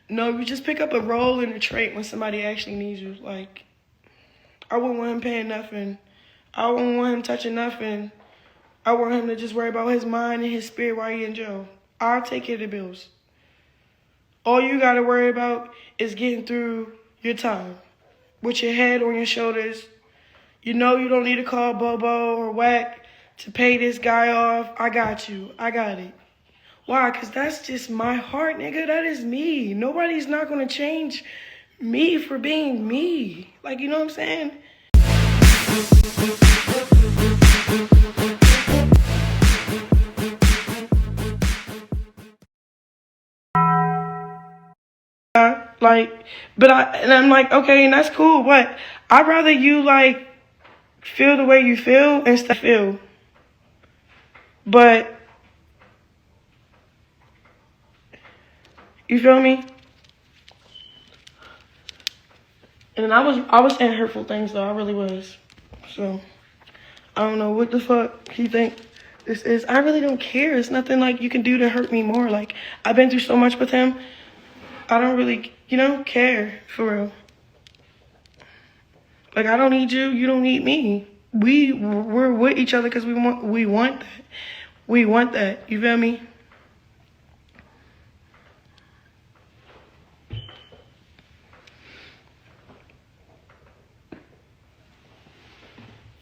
No, you just pick up a role in a trait when somebody actually needs you. Like, I wouldn't want him paying nothing. I wouldn't want him touching nothing. I want him to just worry about his mind and his spirit while he in jail. I'll take care of the bills. All you got to worry about is getting through your time with your head on your shoulders. You know you don't need to call Bobo or Whack to pay this guy off. I got you. I got it. Why? Because that's just my heart, nigga. That is me. Nobody's not going to change me for being me. Like, you know what I'm saying? I'm like, okay, and that's cool, but I'd rather you, like, feel the way you feel and stuff feel. But, you feel me? And I was saying hurtful things, though. I really was. So, I don't know what the fuck he think this is. I really don't care. It's nothing, like, you can do to hurt me more. Like, I've been through so much with him. I don't really, care, for real. Like, I don't need you. You don't need me. We're with each other because we want that. We want that. You feel me?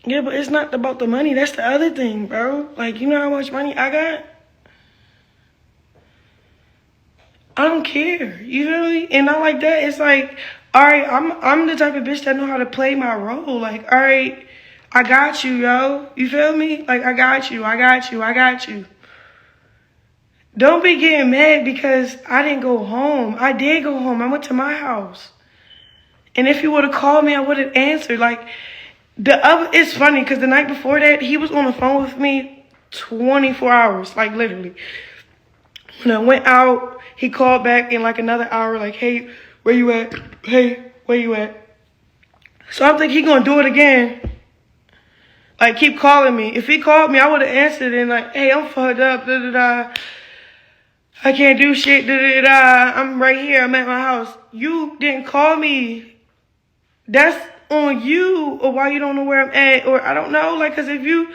Yeah, but it's not about the money. That's the other thing, bro. Like, you know how much money I got? I don't care. You feel me? And not like that. It's like, all right, I'm the type of bitch that know how to play my role. Like, all right, I got you, yo. You feel me? Like, I got you. Don't be getting mad because I didn't go home. I did go home. I went to my house. And if you would have called me, I would have answered. Like, it's funny because the night before that, he was on the phone with me 24 hours, like, literally. When I went out, he called back in like another hour, like, hey, where you at? Hey, where you at? So I'm thinking he gonna do it again. Like, keep calling me. If he called me, I would have answered and like, hey, I'm fucked up, da-da-da. I can't do shit, da-da-da. I'm right here, I'm at my house. You didn't call me. That's on you, or why you don't know where I'm at, or I don't know. Like, cause if you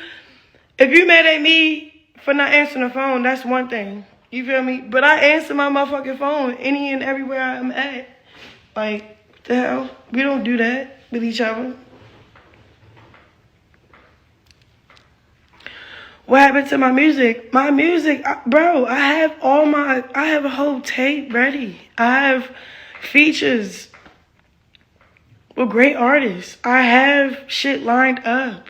mad at me for not answering the phone, that's one thing. You feel me? But I answer my motherfucking phone any and everywhere I'm at. Like, what the hell? We don't do that with each other. What happened to my music? My music, bro, I have a whole tape ready. I have features with great artists. I have shit lined up.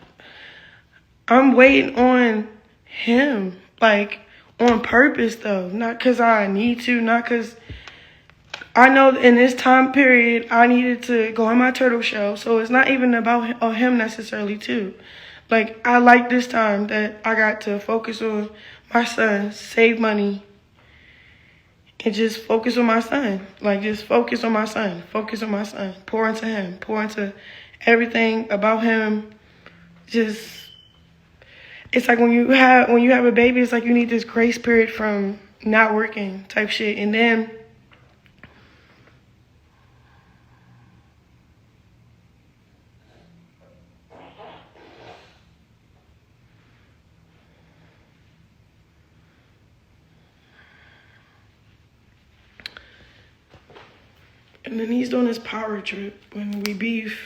I'm waiting on him, like, on purpose, though. Not because I need to, not because I know in this time period I needed to go on my turtle show. So it's not even about him necessarily, too. Like, I like this time that I got to focus on my son, save money, and just focus on my son. Like, just focus on my son. Focus on my son. Pour into him. Pour into everything about him. Just, it's like when you have a baby, it's like you need this grace period from not working type shit. And then he's doing his power trip when we beef.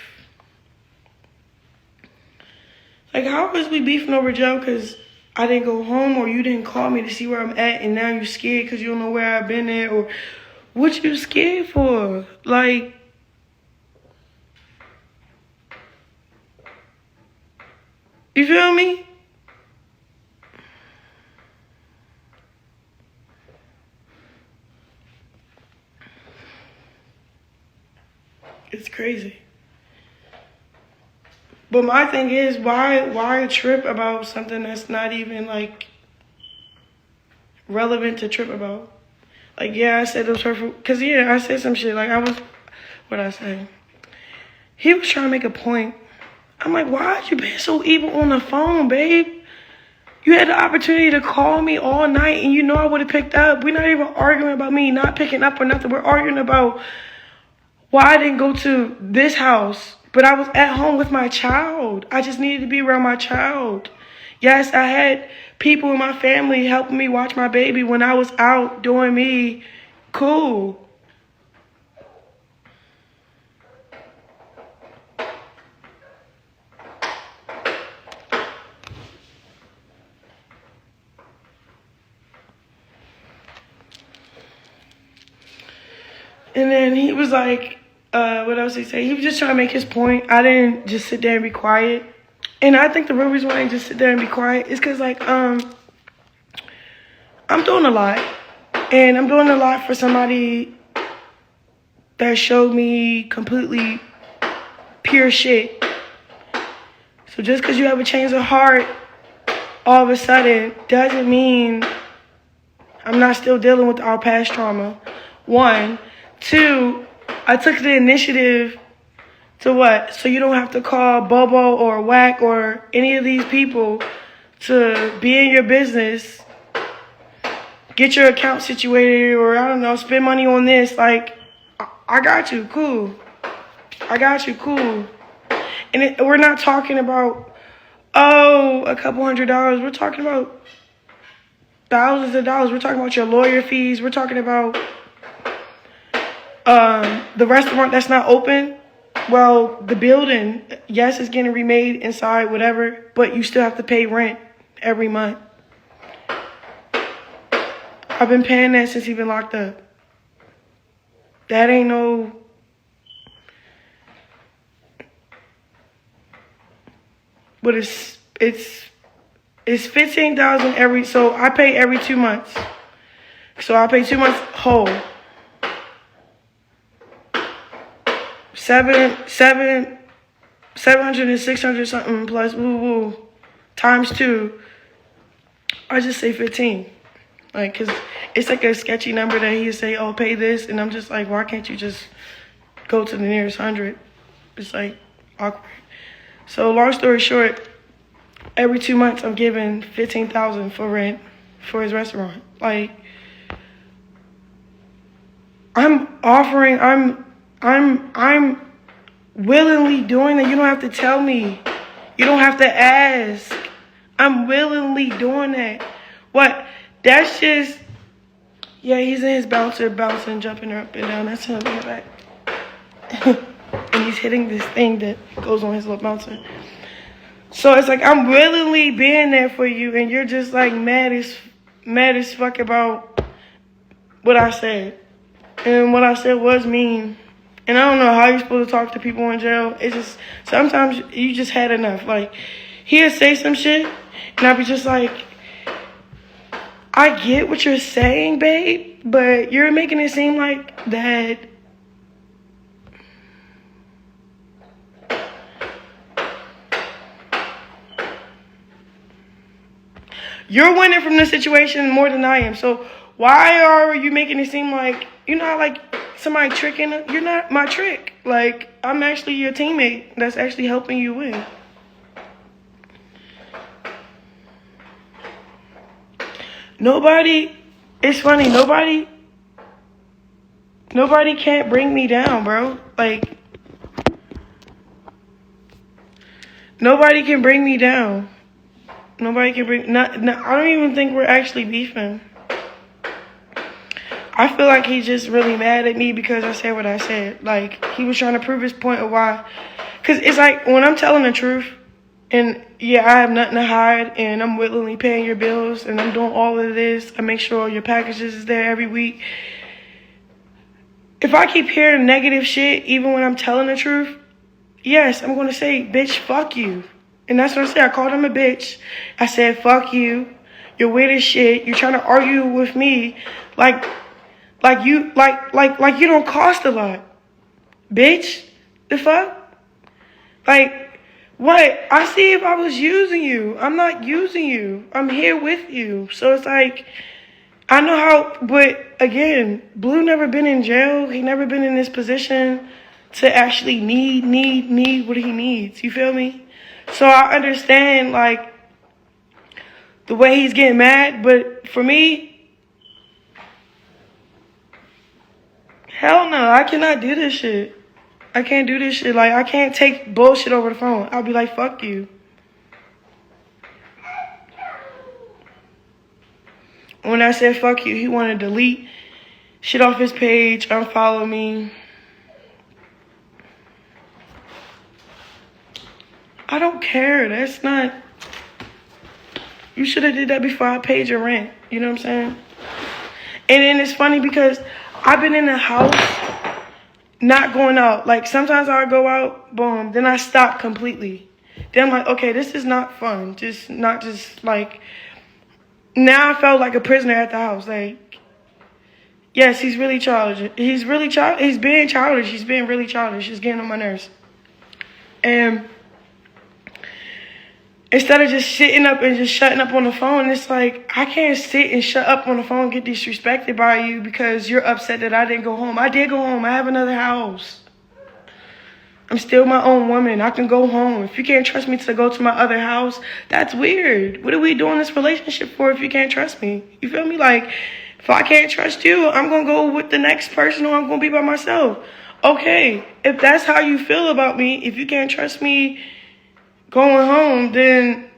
Like, how is we beefing over Joe? Because I didn't go home, or you didn't call me to see where I'm at, and now you're scared because you don't know where I've been at, or what you scared for? Like, you feel me? It's crazy. But my thing is, why trip about something that's not even, like, relevant to trip about? Like, yeah, I said it was hurtful. Because, yeah, I said some shit. Like, what'd I say? He was trying to make a point. I'm like, why are you being so evil on the phone, babe? You had the opportunity to call me all night, and you know I would have picked up. We're not even arguing about me not picking up or nothing. We're arguing about why I didn't go to this house, but I was at home with my child. I just needed to be around my child. Yes, I had people in my family helping me watch my baby when I was out doing me. Cool. And then he was like, what else did he say? He was just trying to make his point. I didn't just sit there and be quiet. And I think the real reason why I didn't just sit there and be quiet is because, like, I'm doing a lot. And I'm doing a lot for somebody that showed me completely pure shit. So just because you have a change of heart all of a sudden doesn't mean I'm not still dealing with our past trauma. 1. 2, I took the initiative to what? So you don't have to call Bobo or Whack or any of these people to be in your business, get your account situated, or I don't know, spend money on this. Like, I got you, cool. I got you, cool. And we're not talking about, a couple $100. We're talking about thousands of dollars. We're talking about your lawyer fees. We're talking about the restaurant that's not open. Well, the building, yes, it's getting remade inside, whatever, but you still have to pay rent every month. I've been paying that since he's been locked up. That ain't no... But it's $15,000 every... So I pay every 2 months. So I pay 2 months whole. 700 and 600 something plus times 2. I just say 15. Like, cause it's like a sketchy number that he say, oh, pay this, and I'm just like, why can't you just go to the nearest 100? It's like awkward. So long story short, every 2 months I'm giving $15,000 for rent for his restaurant. Like, I'm willingly doing it. You don't have to tell me. You don't have to ask. I'm willingly doing that. What? That's just... Yeah, he's in his bouncer, bouncing, jumping up and down. That's him in the back. And he's hitting this thing that goes on his little bouncer. So it's like, I'm willingly being there for you, and you're just like mad as fuck about what I said. And what I said was mean. And I don't know how you're supposed to talk to people in jail. It's just, sometimes you just had enough. Like, he'll say some shit, and I'll be just like, I get what you're saying, babe, but you're making it seem like that you're winning from this situation more than I am. So why are you making it seem like, you know, like somebody tricking? You're not my trick. Like, I'm actually your teammate that's actually helping you win. Nobody, it's funny, nobody can't bring me down, bro. Like, nobody can bring me down. Nobody can bring, I don't even think we're actually beefing. I feel like he's just really mad at me because I said what I said. Like, he was trying to prove his point of why. Because it's like, when I'm telling the truth, and yeah, I have nothing to hide, and I'm willingly paying your bills, and I'm doing all of this. I make sure your packages is there every week. If I keep hearing negative shit, even when I'm telling the truth, yes, I'm going to say, bitch, fuck you. And that's what I said. I called him a bitch. I said, fuck you. You're weird as shit. You're trying to argue with me like you don't cost a lot. Bitch, the fuck? Like, what? I see if I was using you. I'm not using you. I'm here with you. So it's like, I know how, but again, Blue never been in jail. He never been in this position to actually need what he needs. You feel me? So I understand, like, the way he's getting mad. But for me, hell no, I cannot do this shit. I can't do this shit. Like, I can't take bullshit over the phone. I'll be like, fuck you. When I said fuck you, he wanted to delete shit off his page, unfollow me. I don't care. That's not... You should have did that before I paid your rent. You know what I'm saying? And then it's funny because I've been in the house not going out. Like, sometimes I'll go out, boom, then I stop completely. Then I'm like, okay, this is not fun. Not just like... Now I felt like a prisoner at the house. Like, yes, he's really childish. He's being childish. He's being really childish. He's getting on my nerves. And instead of just sitting up and just shutting up on the phone, it's like, I can't sit and shut up on the phone and get disrespected by you because you're upset that I didn't go home. I did go home. I have another house. I'm still my own woman. I can go home. If you can't trust me to go to my other house, that's weird. What are we doing this relationship for if you can't trust me? You feel me? Like, if I can't trust you, I'm going to go with the next person or I'm going to be by myself. Okay, if that's how you feel about me, if you can't trust me going home, then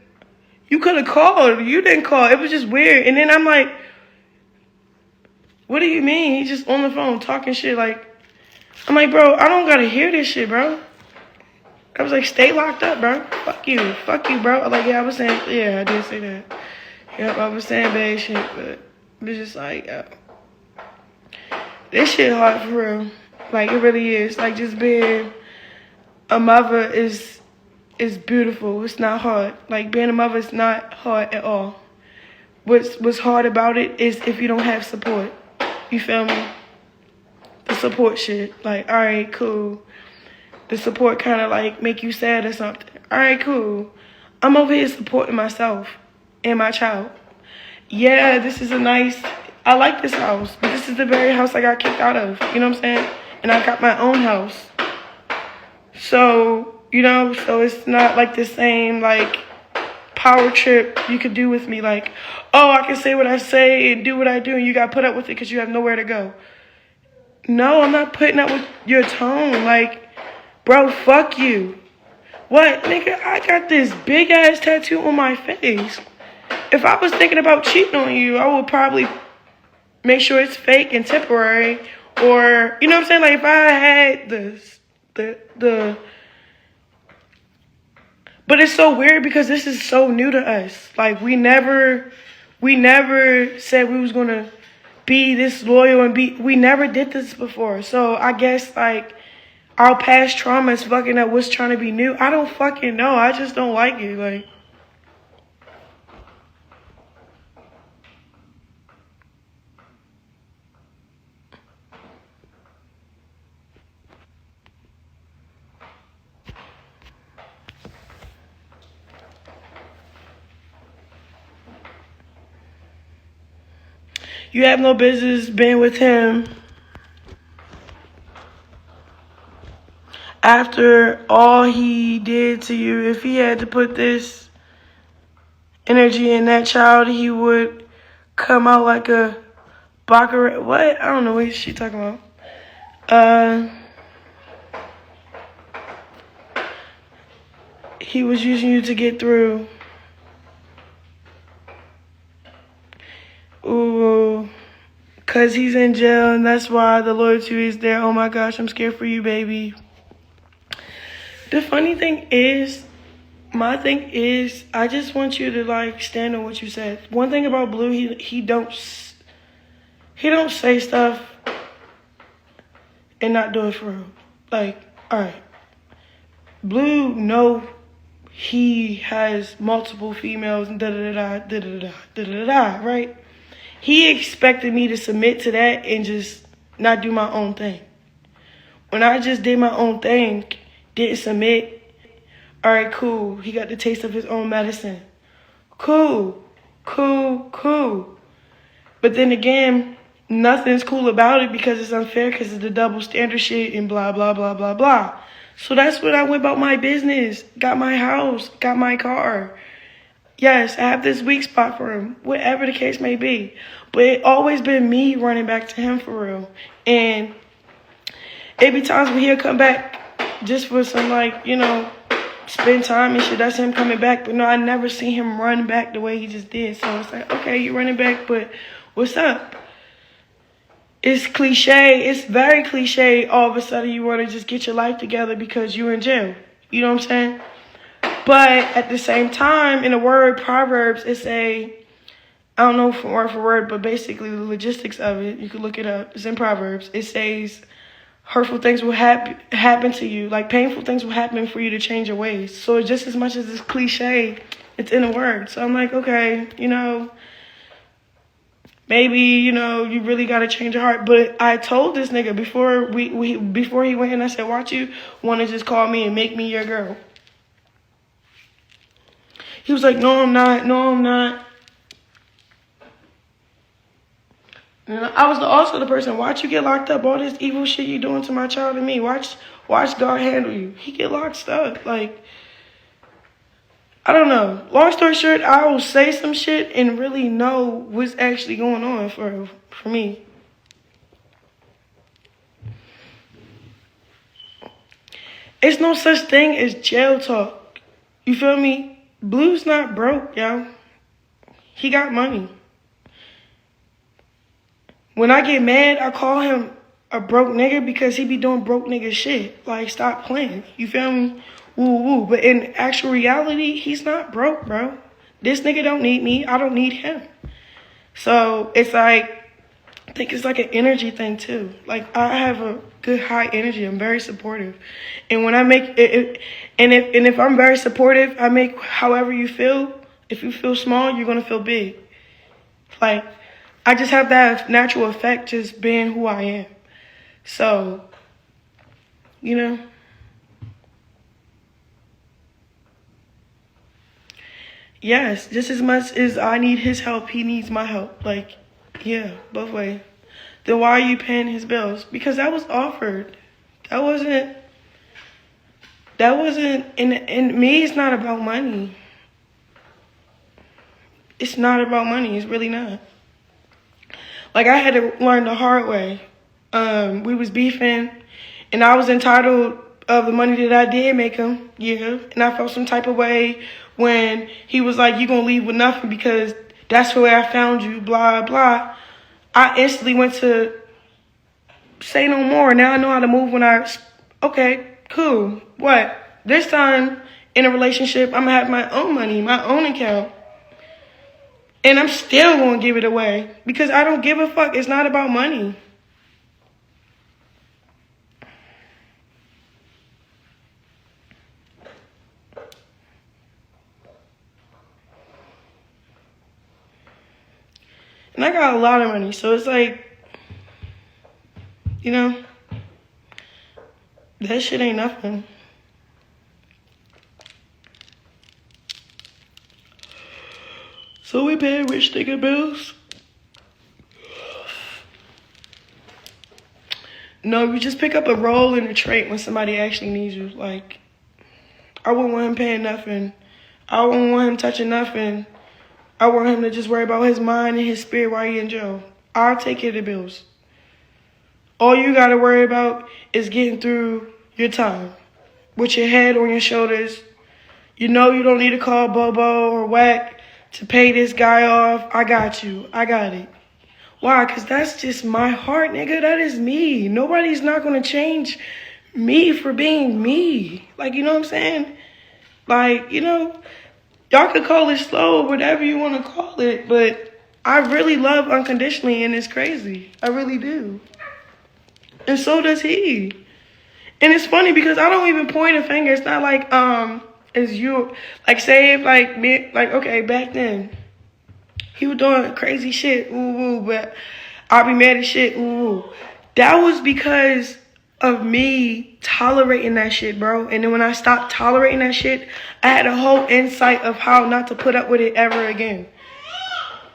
you could have called. You didn't call. It was just weird. And then I'm like, what do you mean? He's just on the phone talking shit like, I'm like, bro, I don't gotta hear this shit, bro. I was like, stay locked up, bro. Fuck you, bro. Like, yeah, I was saying, yeah, I did say that. Yep, I was saying bad shit, but it was just like, this shit hard for real. Like, it really is. Like, just being a mother is beautiful. It's not hard. Like, being a mother is not hard at all. What's hard about it is if you don't have support. You feel me? The support shit. Like, all right, cool. The support kind of like make you sad or something. All right, cool. I'm over here supporting myself and my child. Yeah, this is I like this house, but this is the very house I got kicked out of. You know what I'm saying? And I got my own house. So, so it's not like the same, like, power trip you could do with me. Like, oh, I can say what I say and do what I do, and you got to put up with it because you have nowhere to go. No, I'm not putting up with your tone. Like, bro, fuck you. What? Nigga, I got this big-ass tattoo on my face. If I was thinking about cheating on you, I would probably make sure it's fake and temporary. Or, you know what I'm saying? Like, if I had the... But it's so weird because this is so new to us. Like, we never said we was going to be this loyal and we never did this before. So I guess like our past trauma is fucking up what's trying to be new. I don't fucking know. I just don't like it. Like, you have no business being with him after all he did to you. If he had to put this energy in that child, he would come out like a baccarat. What? I don't know what she talking about. He was using you to get through. Ooh, because he's in jail, and that's why the loyalty is there. Oh my gosh, I'm scared for you, baby. The funny thing is, my thing is, I just want you to like stand on what you said. One thing about Blue, he don't say stuff and not do it for real. Like, all right, Blue know he has multiple females and da-da-da-da, right? He expected me to submit to that and just not do my own thing. When I just did my own thing, didn't submit, all right, cool. He got the taste of his own medicine. Cool. But then again, nothing's cool about it because it's unfair because it's the double standard shit and blah, blah, blah, blah, blah. So that's when I went about my business. Got my house, got my car. Yes, I have this weak spot for him, whatever the case may be. But it always been me running back to him for real. And it be times when he'll come back just for some, like, you know, spend time and shit. That's him coming back. But no, I never seen him run back the way he just did. So it's like, okay, you're running back, but what's up? It's cliche. It's very cliche. All of a sudden you want to just get your life together because you're in jail. You know what I'm saying? But at the same time, in the word Proverbs, it's I don't know word for word, but basically the logistics of it, you can look it up. It's in Proverbs. It says hurtful things will happen to you. Like painful things will happen for you to change your ways. So just as much as it's cliche, it's in the word. So I'm like, okay, you know, maybe, you know, you really got to change your heart. But I told this nigga before before he went in, I said, watch you want to just call me and make me your girl. He was like, no, I'm not. No, I'm not. And I was also the person, watch you get locked up. All this evil shit you doing to my child and me. Watch God handle you. He get locked up. Like, I don't know. Long story short, I will say some shit and really know what's actually going on for me. It's no such thing as jail talk. You feel me? Blue's not broke, yo. He got money. When I get mad, I call him a broke nigga because he be doing broke nigga shit. Like, stop playing. You feel me? Woo woo. But in actual reality, he's not broke, bro. This nigga don't need me. I don't need him. So it's like, I think it's like an energy thing too. Like, I have a good high energy. I'm very supportive. And when I make it, if I'm very supportive, I make however you feel. If you feel small, you're gonna feel big. Like, I just have that natural effect just being who I am. So, you know. Yes, just as much as I need his help, he needs my help. Like, yeah, both ways. Then why are you paying his bills? Because that was offered. That wasn't, and me, it's not about money. It's not about money. It's really not. Like, I had to learn the hard way. We was beefing, and I was entitled of the money that I did make him, yeah. And I felt some type of way when he was like, you gonna leave with nothing because that's where I found you, blah, blah. I instantly went to say no more. Now I know how to move when okay, cool. What? This time in a relationship, I'm gonna have my own money, my own account. And I'm still gonna give it away because I don't give a fuck. It's not about money. And I got a lot of money, so it's like, you know, that shit ain't nothing. So we pay rich nigga bills? No, you just pick up a role in a trait when somebody actually needs you. Like, I wouldn't want him paying nothing. I wouldn't want him touching nothing. I want him to just worry about his mind and his spirit while he in jail. I'll take care of the bills. All you got to worry about is getting through your time with your head on your shoulders. You know you don't need to call Bobo or Whack to pay this guy off. I got you. I got it. Why? Because that's just my heart, nigga. That is me. Nobody's not going to change me for being me. Like, you know what I'm saying? Like, you know, y'all could call it slow, whatever you want to call it, but I really love unconditionally, and it's crazy. I really do. And so does he. And it's funny because I don't even point a finger. It's not like, it's you. Like, say if, like, me, like, okay, back then, he was doing crazy shit, ooh, but I'll be mad as shit, ooh. That was because of me tolerating that shit, bro. And then when I stopped tolerating that shit, I had a whole insight of how not to put up with it ever again.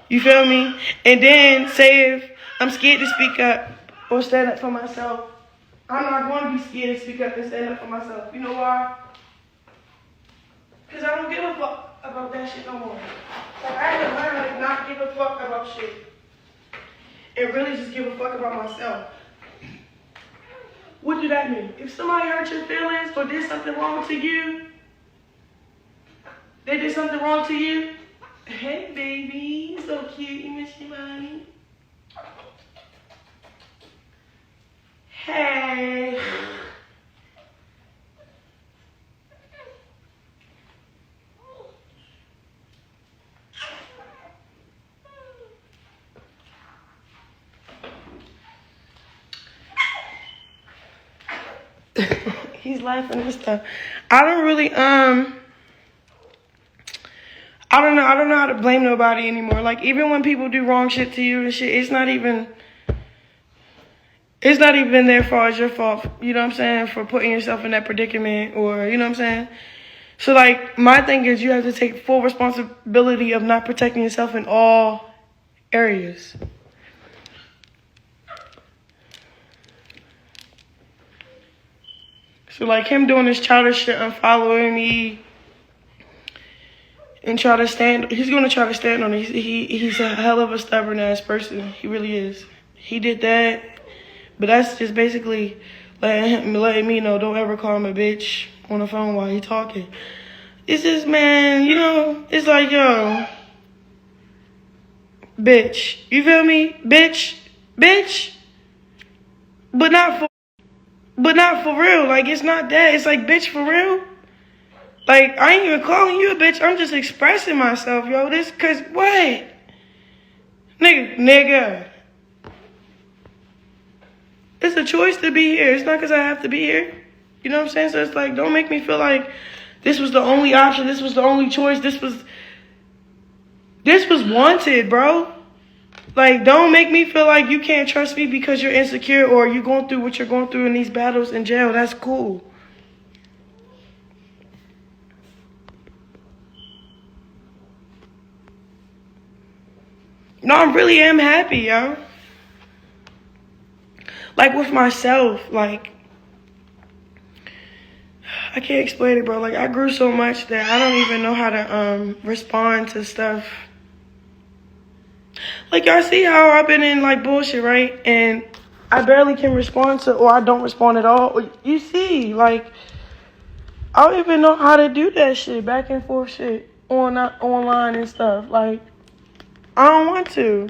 You feel me? And then say if I'm scared to speak up or stand up for myself, I'm not going to be scared to speak up and stand up for myself. You know why? Because I don't give a fuck about that shit no more. Like, I had to learn how to not give a fuck about shit. And really just give a fuck about myself. What do that mean? If somebody hurt your feelings or did something wrong to you, they did something wrong to you. Hey, baby, you're so cute. You miss your mommy. Hey. He's laughing and stuff. I don't really, I don't know how to blame nobody anymore. Like, even when people do wrong shit to you and shit, it's not even their fault, it's your fault, you know what I'm saying, for putting yourself in that predicament, or, you know what I'm saying? So, like, my thing is you have to take full responsibility of not protecting yourself in all areas. So, like, him doing this childish shit, unfollowing me, and he's going to try to stand on it. He's a hell of a stubborn ass person. He really is. He did that, but that's just basically letting me know, don't ever call him a bitch on the phone while he talking. It's just, man, you know, it's like, yo, bitch, you feel me? Bitch, but not for real. Like, it's not that. It's like, bitch, for real. Like, I ain't even calling you a bitch. I'm just expressing myself, yo. This, cause what? Nigga. It's a choice to be here. It's not cause I have to be here. You know what I'm saying? So it's like, don't make me feel like this was the only option. This was the only choice. This was wanted, bro. Like, don't make me feel like you can't trust me because you're insecure or you're going through what you're going through in these battles in jail. That's cool. No, I really am happy, yo. Like, with myself, like, I can't explain it, bro. Like, I grew so much that I don't even know how to respond to stuff. Like, y'all see how I've been in, like, bullshit, right? And I barely can respond to, or I don't respond at all. You see, like, I don't even know how to do that shit, back and forth shit, online and stuff. Like, I don't want to.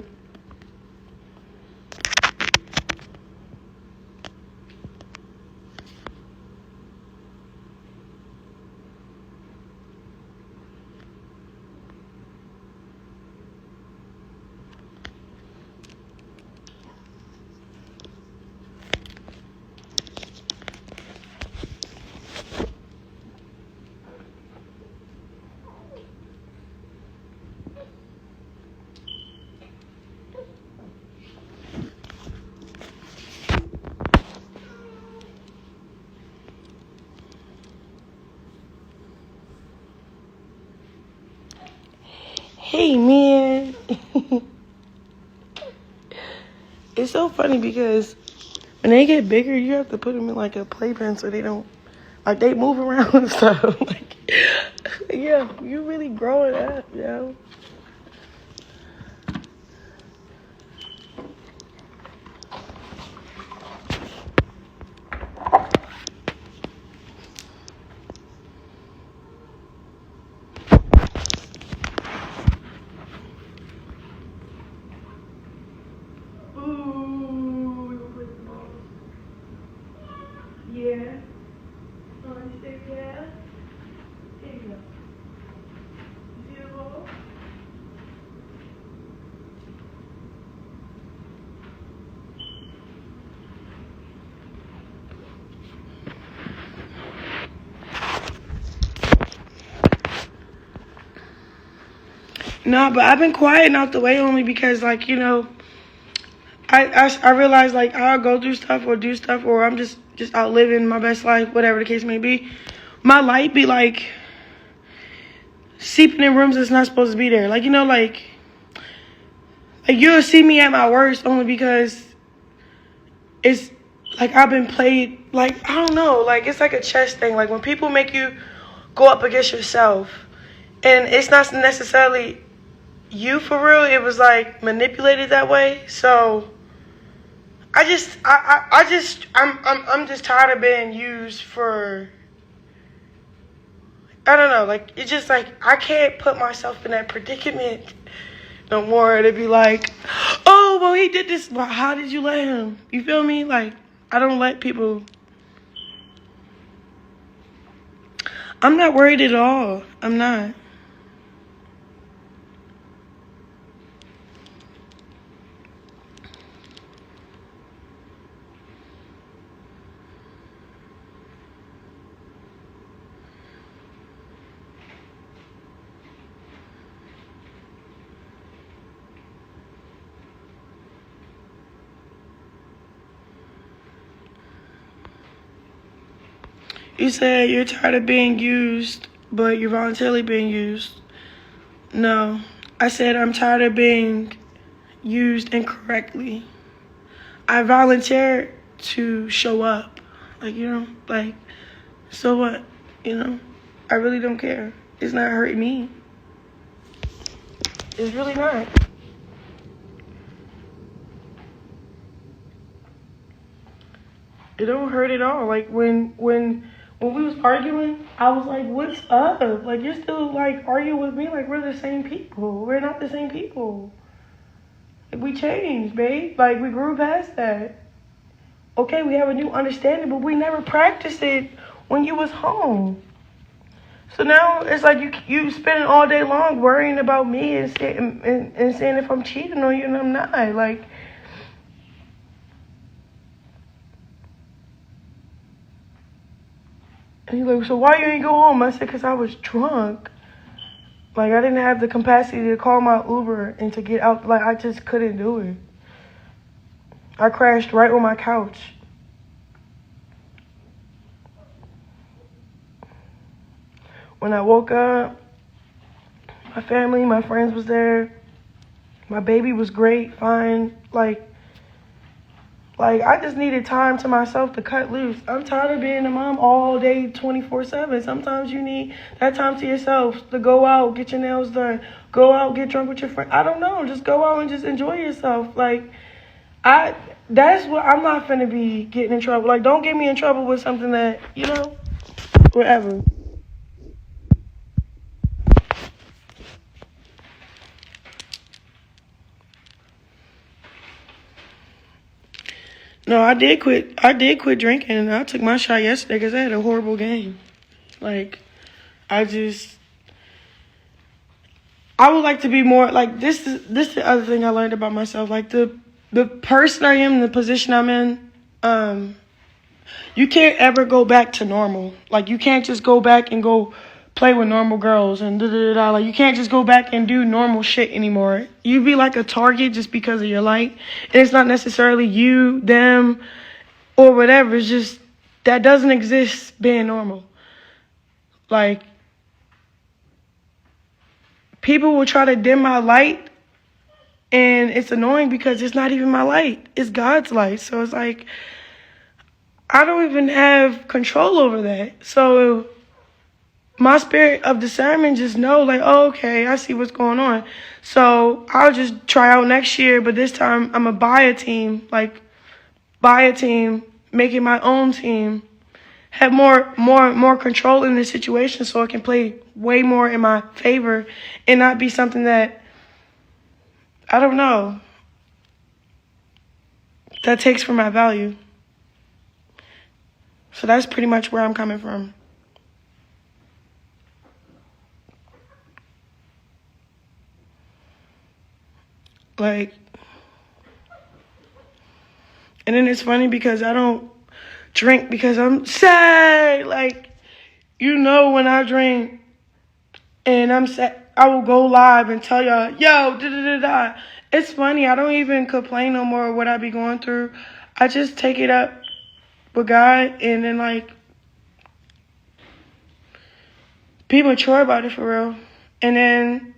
Hey, man. It's so funny because when they get bigger, you have to put them in, like, a playpen so they don't, like, they move around and stuff. Like, yeah, you really growing up, yo. Yeah. You say yeah? Here you go. You see the ball? No, but I've been quiet and out the way only because, like, you know, I realize, like, I'll go through stuff or do stuff, or I'm just out living my best life, whatever the case may be. My light be, like, seeping in rooms that's not supposed to be there. Like, you know, like you'll see me at my worst only because it's, like, I've been played, like, I don't know, like, it's like a chess thing. Like, when people make you go up against yourself. And it's not necessarily you for real. It was like manipulated that way. So I'm just tired of being used for, I don't know, like, it's just like, I can't put myself in that predicament no more to be like, oh, well, he did this. Well, how did you let him? You feel me? Like, I don't let people. I'm not worried at all. I'm not. You said you're tired of being used, but you're voluntarily being used. No. I said I'm tired of being used incorrectly. I volunteered to show up. Like, like, so what? I really don't care. It's not hurting me. It's really not. It don't hurt at all. Like, when we was arguing, I was like, what's up? Like, you're still, like, arguing with me like we're the same people. We're not the same people. Like, we changed, babe. Like, we grew past that. Okay, we have a new understanding, but we never practiced it when you was home. So now it's like you spending all day long worrying about me and saying if I'm cheating on you, and I'm not. Like, and he's like, so why you ain't go home? I said, because I was drunk. Like, I didn't have the capacity to call my Uber and to get out. Like, I just couldn't do it. I crashed right on my couch. When I woke up, my family, my friends was there. My baby was great, fine. Like I just needed time to myself to cut loose. I'm tired of being a mom all day, 24/7. Sometimes you need that time to yourself to go out, get your nails done, go out, get drunk with your friend. I don't know, just go out and just enjoy yourself. Like, that's what I'm not finna be getting in trouble. Like, don't get me in trouble with something that, whatever. No, I did quit drinking, and I took my shot yesterday because I had a horrible game. Like, I would like to be more, like, this is the other thing I learned about myself. Like, the person I am, the position I'm in, you can't ever go back to normal. Like, you can't just go back and go play with normal girls and da-da-da-da. Like, you can't just go back and do normal shit anymore. You be like a target just because of your light. And it's not necessarily you, them, or whatever. It's just, that doesn't exist being normal. Like, people will try to dim my light, and it's annoying because it's not even my light. It's God's light. So it's like, I don't even have control over that. So my spirit of discernment just know, like, oh, okay, I see what's going on. So I'll just try out next year, but this time I'm going to buy a team, make it my own team, have more control in the situation so it can play way more in my favor and not be something that, I don't know, that takes from my value. So that's pretty much where I'm coming from. Like, and then it's funny because I don't drink because I'm sad. Like, when I drink and I'm sad, I will go live and tell y'all, yo, da-da-da-da. It's funny. I don't even complain no more of what I be going through. I just take it up with God and then, like, be mature about it for real. And then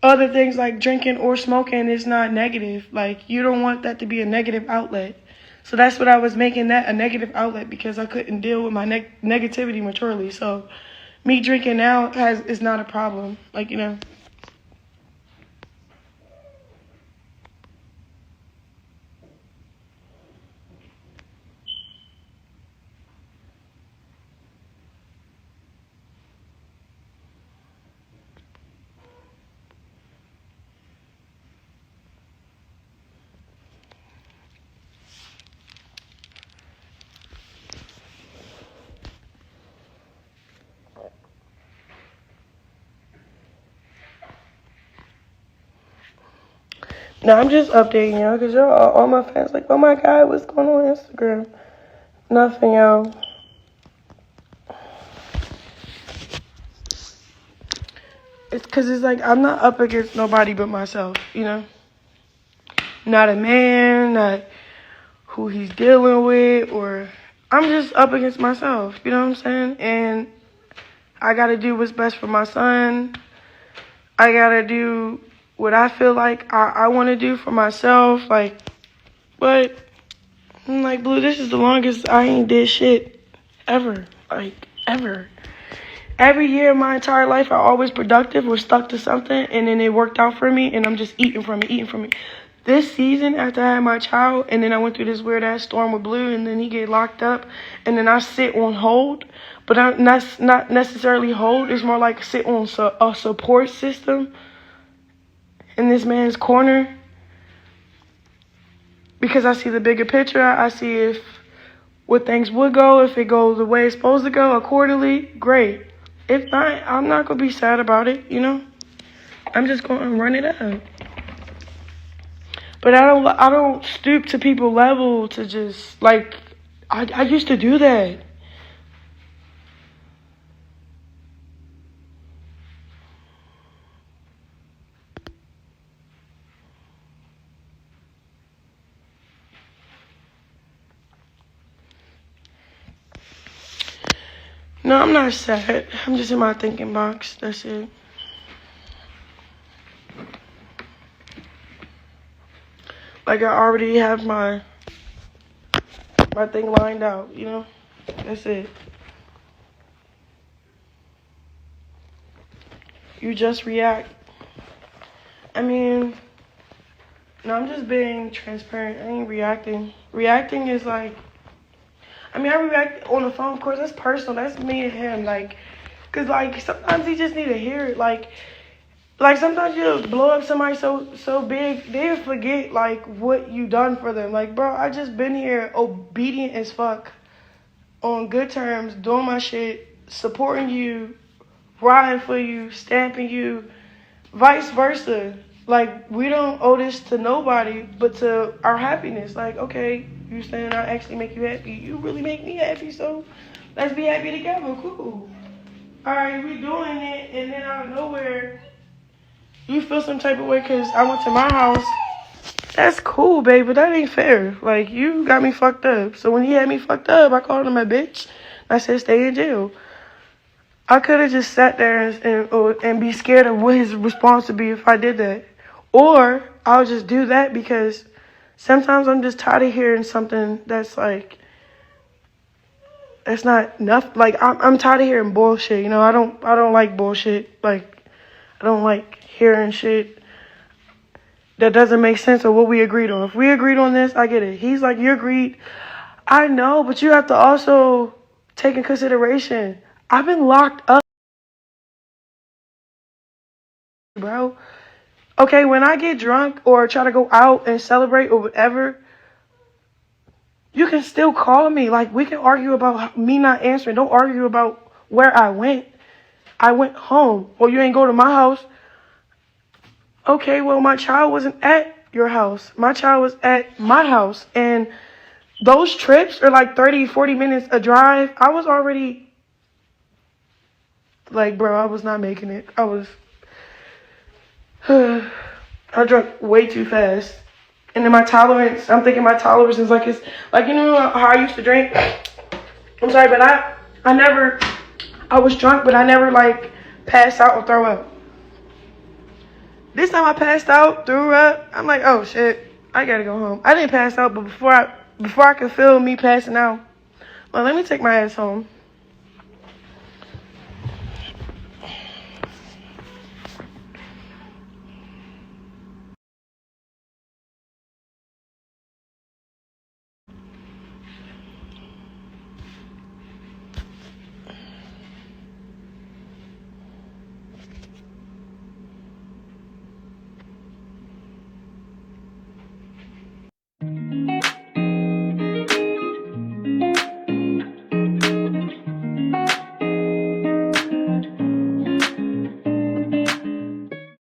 other things like drinking or smoking is not negative. Like, you don't want that to be a negative outlet. So that's what I was making that a negative outlet because I couldn't deal with my negativity maturely. So me drinking now is not a problem. Like, you know. No, I'm just updating y'all because y'all, all my fans like, oh my God, what's going on Instagram? Nothing, y'all. It's because it's like I'm not up against nobody but myself, you know? Not a man, not who he's dealing with, or I'm just up against myself, you know what I'm saying? And I got to do what's best for my son. I got to do what I feel like I want to do for myself. Like, but I'm like, Blue, this is the longest I ain't did shit ever. Like, ever. Every year in my entire life, I always productive or stuck to something, and then it worked out for me, and I'm just eating from it. This season, after I had my child, and then I went through this weird-ass storm with Blue, and then he get locked up, and then I sit on hold, but I'm not necessarily hold. It's more like sit on a support system in this man's corner because I see the bigger picture. I see if what things would go, if it goes the way it's supposed to go accordingly, great. If not, I'm not going to be sad about it, you know? I'm just going to run it up. But I don't stoop to people's level to just, like, I used to do that. No, I'm not sad. I'm just in my thinking box. That's it. Like, I already have my thing lined out, you know? That's it. You just react. I mean, no, I'm just being transparent. I ain't reacting. Reacting is like, I mean, I react on the phone, of course, that's personal. That's me and him, like, because, like, sometimes he just need to hear it. Like sometimes you blow up somebody so big, they'll forget, like, what you done for them. Like, bro, I just been here obedient as fuck, on good terms, doing my shit, supporting you, riding for you, stamping you, vice versa. Like, we don't owe this to nobody but to our happiness. Like, okay, you saying I actually make you happy. You really make me happy, so let's be happy together. Cool. All right, we doing it, and then out of nowhere, you feel some type of way because I went to my house. That's cool, babe, but that ain't fair. Like, you got me fucked up. So when he had me fucked up, I called him a bitch. I said, stay in jail. I could have just sat there and be scared of what his response would be if I did that. Or I'll just do that because sometimes I'm just tired of hearing something that's like, that's not enough. Like, I'm tired of hearing bullshit. You know, I don't like bullshit. Like, I don't like hearing shit that doesn't make sense of what we agreed on. If we agreed on this, I get it. He's like, you agreed. I know, but you have to also take in consideration, I've been locked up, bro. Okay, when I get drunk or try to go out and celebrate or whatever, you can still call me. Like, we can argue about me not answering. Don't argue about where I went. I went home. Well, you ain't go to my house. Okay, well, my child wasn't at your house. My child was at my house. And those trips are like 30, 40 minutes a drive. I was already, like, bro, I was not making it. I drank way too fast. And then my tolerance, I'm thinking my tolerance is like, it's like, you know how I used to drink? I'm sorry, but I was drunk, but I never, like, passed out or throw up. This time I passed out, threw up. I'm like, oh, shit, I gotta go home. I didn't pass out, but before I could feel me passing out. Well, let me take my ass home.